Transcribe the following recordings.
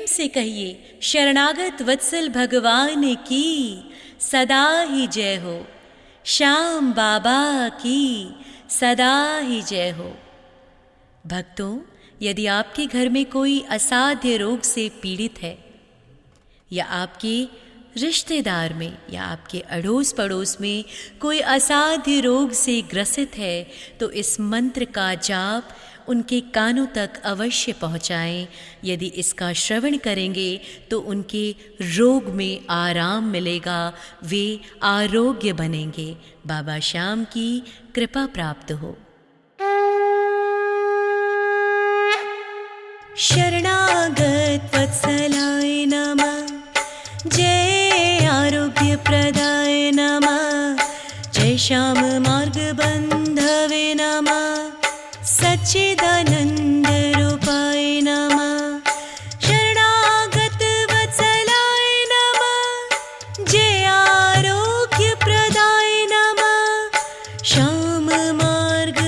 से कहिए शरणागत वत्सल भगवान की सदा ही जय हो। श्याम बाबा की सदा ही जय हो। भक्तों, यदि आपके घर में कोई असाध्य रोग से पीड़ित है या आपके रिश्तेदार में या आपके अड़ोस पड़ोस में कोई असाध्य रोग से ग्रसित है, तो इस मंत्र का जाप उनके कानों तक अवश्य पहुँचाएं। यदि इसका श्रवण करेंगे तो उनके रोग में आराम मिलेगा, वे आरोग्य बनेंगे। बाबा श्याम की कृपा प्राप्त हो। शरणागत वत्सलाय नमः, जय आरोग्य प्रदाय नमः, जय श्याम मार्ग बंधवे नमः, सच्चिदानंद रूपाय नमः। शरणागत वत्सलाय नमः, जय आरोग्य प्रदाय नमः, श्याम मार्ग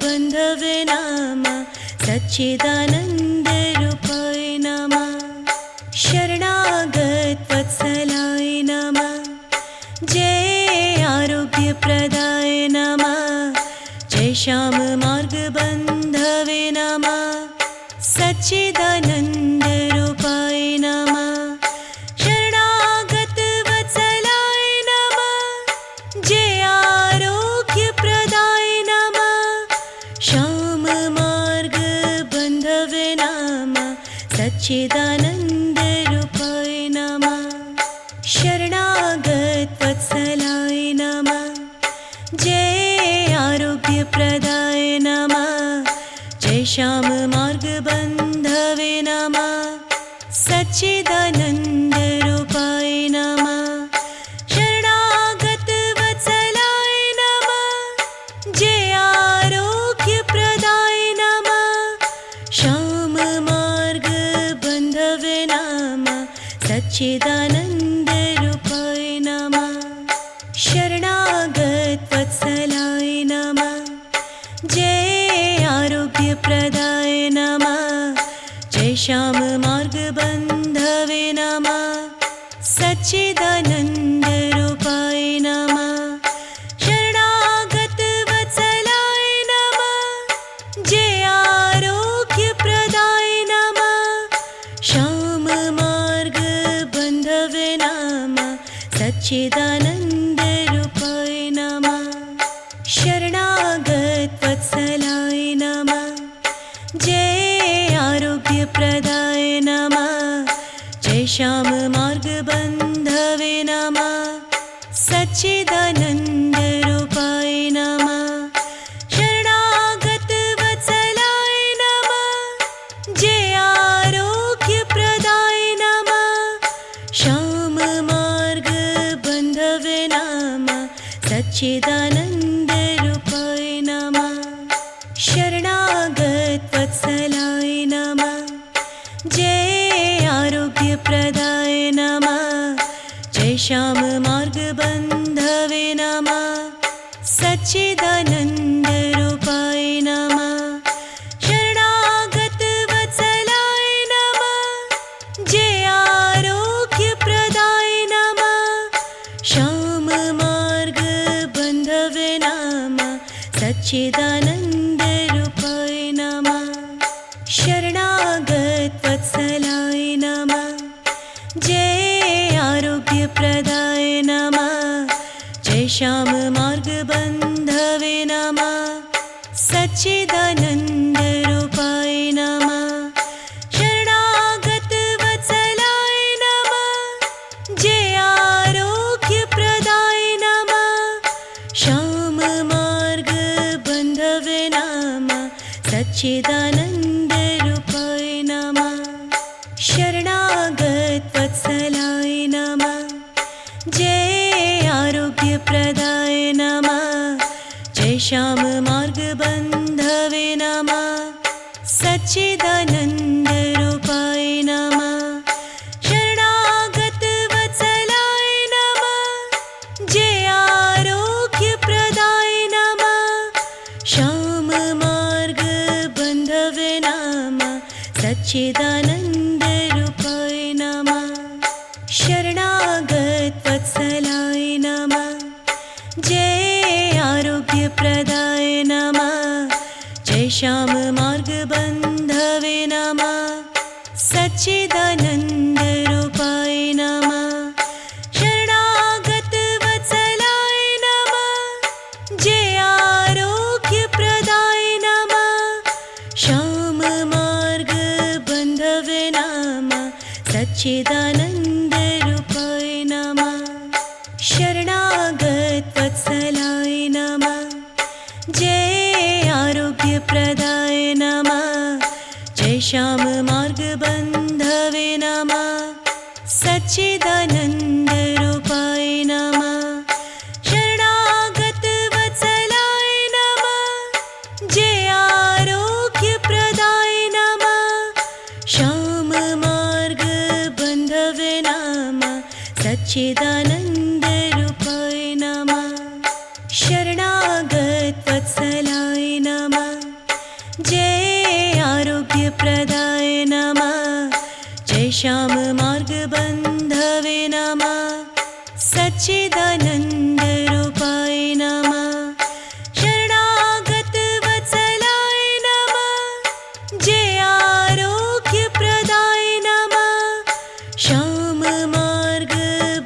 बंधवे नमः, सच्चिदानंद रूपाय नमः। शरणागत वत्सलाय नमः, जय आरोग्य प्रदाय नमः, जय श्याम मार्ग बंधवे नमः, सच्चिदानंद रूपाय नमः। शरणागत वत्सलाय नमः, जय आरोग्य प्रदाय नमः, श्याम मार्ग बंधवे नमः, सच्चिदानंद रूपाय नमः। शरणागत वत्सलाय नमः, जय आरोग्य प्रदाय नमः, जय श्याम मार्ग बंधवे नमः, सच्चिदानंद रूपाय नमः। शरणागत वत्सलाय नमः, जय आरोग्य प्रदाय नमः, श्याम मार्ग बंधवे नमः, सच्चिदानंद रूपाय नमः। शरणागत वत्सलाय नमः, जय आरोग्य प्रदाय नमः, जय श्याम मार्ग बंधवे नमः, सच्चिदानंद रूपाय नमः। शरणागत वत्सलाय नमः, जय आरोग्य प्रदाय नमः, श्याम मार्ग बंधवे नमः, सच्चिदानंद रूपाय नमः। शरणागत वत्सलाय नमः, जय आरोग्य प्रदाय नमः, जय श्याम मार्ग बंधवे नमः, सच्चिदानंद रूपाय नमः। शरणागत वत्सलाय नमः, जय आरोग्य प्रदाय नमः, श्याम मार्ग बंधवे नमः, सच्चिदानंद रूपाय नमः। शरणागत वत्सलाय नमः, जय आरोग्य प्रदाय नमः, जय श्याम मार्ग बंधवे नमः, सच्चिदानंद रूपाय नमः। शरणागत वत्सलाय नमः, जय आरोग्य प्रदाय नमः, श्याम मार्ग बंधवे नमः, सच्चिदानंद रूपाय नमः। शरणागत वत्सलाय नमः, जय आरोग्य प्रदाय नमः, जय श्याम मार्ग बंधवे नमः, सच्चिदानंद रूपाय नमः। शरणागत वत्सलाय नमः, जय आरोग्य प्रदाय नमः, श्याम मार्ग बंधवे नमः, सच्चिदानंद रूपाय नमः। शरणागत वत्सलाय नमः, जय आरोग्य प्रदाय नमः, जय श्याम मार्ग बंधवे नमः, सच्चिदानंद रूपाय नमः। शरणागत वत्सलाय नमः, जय आरोग्य प्रदाय नमः, श्याम मार्ग बंधवे नमः, सच्चिदानंद रूपाय सच्चिदानन्दरूपाय नमः। शरणागत वत्सलाय नमः। जय आरोग्यप्रदाय नमः। श्याम मार्ग बन्धवे नमः। सच्चिदानन्दरूपाय नमः। शरणागत वत्सलाय नमः। जय आरोग्यप्रदाय नमः। जय श्याम मार्ग बन्धवे नमः। सच्चिदानन्दरूपाय नमः। शरणागत वत्सलाय नमः। जय आरोग्यप्रदाय नमः। श्याम मार्ग बन्धवे नमः। सच्चिदानन्दरूपाय नमः। शरणागत वत्सलाय नमः। जय आरोग्यप्रदाय नमः। जय श्याम मार्ग बन्धवे नमः। सच्चिदानन्दरूपाय नमः। शरणागत वत्सलाय नमः। जय आरोग्यप्रदाय नमः। श्याम मार्ग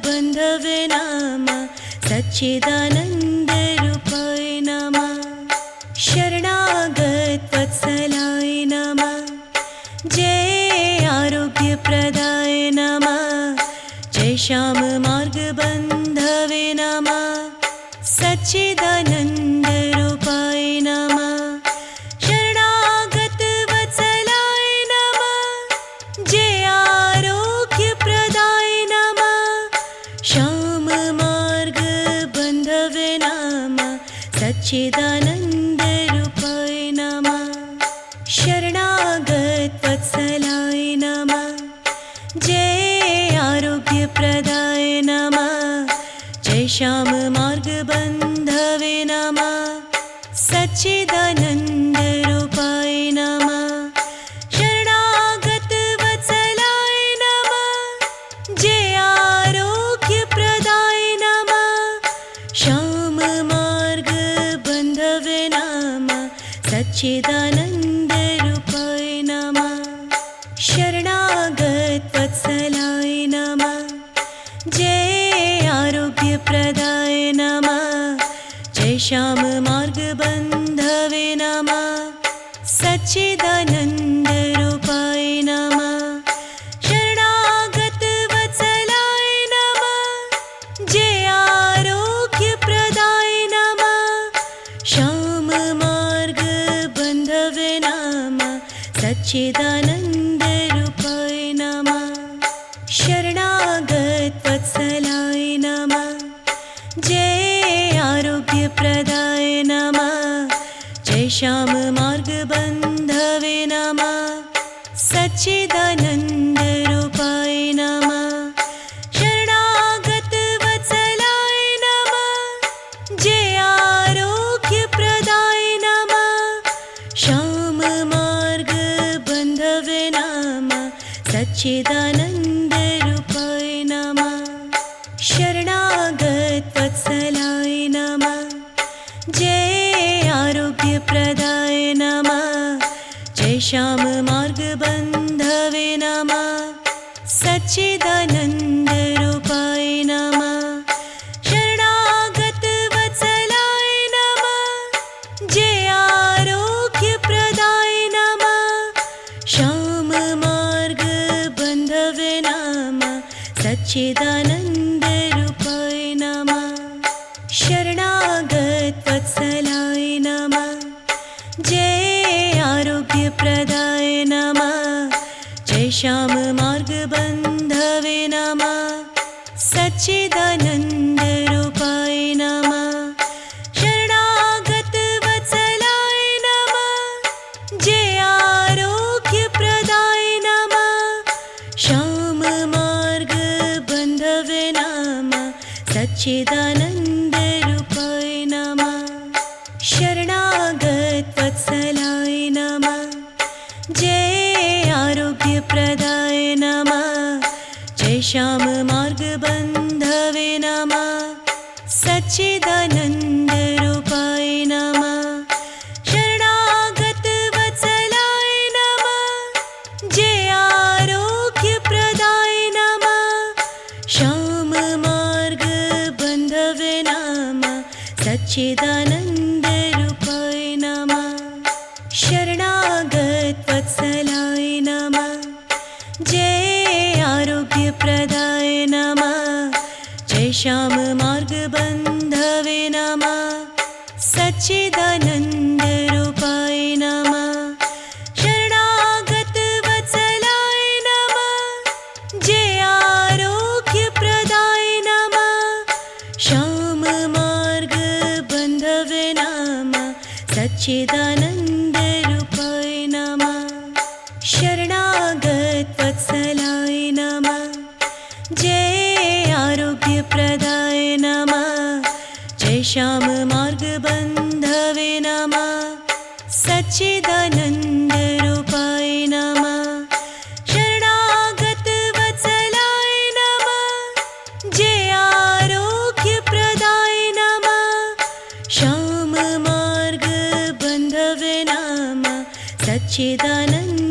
बन्धवे नमः। सच्चिदानन्दरूपाय नमः। शरणागत वत्सलाय नमः। जय आरोग्यप्रदाय नमः। जय श्याम मार्ग बन्धवे नमः। सच्चिदानन्दरूपाय नमः। शरणागत वत्सलाय नमः। जय आरोग्यप्रदाय नमः। श्याम मार्ग बन्धवे नमः। सच्चिदानन्दरूपाय नमः। शरणागत वत्सलाय नमः। जय आरोग्यप्रदाय नमः। जय श्याम मार्ग बन्धवे नमः। सच्चिदानन्दरूपाय नमः। शरणागत वत्सलाय नमः। जय आरोग्यप्रदाय नमः। श्याम मार्ग बन्धवे नमः। सच्चिदानन्दरूपाय नमः। शरणागत वत्सलाय नमः। जय आरोग्यप्रदाय नमः। जय श्याम मार्ग बन्धवे नमः। सच्चिदानन्दरूपाय नमः। शरणागत वत्सलाय नमः। जय आरोग्यप्रदाय नमः। श्याम मार्ग बन्धवे नमः। सच्चिदानन्दरूपाय नमः। शरणागत वत्सलाय नमः। जय आरोग्यप्रदाय नमः। जय श्याम मार्ग बन्धवे नमः। सच्चिदानन्दरूपाय नमः। शरणागत वत्सलाय नमः। जय आरोग्यप्रदाय नमः। श्याम मार्ग बन्धवे नमः। सच्चिदानन्दरूपाय नमः। शरणागत वत्सलाय नमः। जय आरोग्यप्रदाय नमः। जय श्याम मार्ग बन्धवे नमः। सच्चिदानन्दरूपाय नमः। शरणागत वत्सलाय नमः। जय आरोग्यप्रदाय नमः। श्याम मार्ग बन्धवे नमः। सच्चिदानन्दरूपाय नमः। शरणागत वत्सलाय नमः। जय आरोग्यप्रदाय नमः। जय श्याम मार्ग बन्धवे नमः। सच्चिदानन्दरूपाय नमः। शरणागत वत्सलाय नमः। जय आरोग्यप्रदाय नमः। श्याम मार्ग बन्धवे नमः। सच्चिदानन्दरूपाय नमः। शरणागत वत्सलाय नमः। जय आरोग्यप्रदाय नमः। जय श्याम मार्ग बन्धवे नमः। सच्चिदानन्दरूपाय नमः। शरणागत वत्सलाय नमः। जय आरोग्यप्रदाय सच्चिदानन्दरूपाय नमः। शरणागत वत्सलाय नमः। जय आरोग्यप्रदाय नमः। जय श्याम मार्गबन्धवे नमः। सच्चिदानन्दरूपाय नमः। शरणागत वत्सलाय नमः। जय आरोग्यप्रदाय नमः। श्याम मार्गबन्धवे नमः। सच्चिदानन्दरूपाय नमः। शरणागत वत्सलाय नमः। जय आरोग्यप्रदाय नमः। जय श्याम मार्गबन्धवे नमः। सच्चिदानन्दरूपाय नमः। शरणागत वत्सलाय नमः। जय आरोग्यप्रदाय नमः। श्याम मार्गबन्धवे नमः। सच्चिदानन्द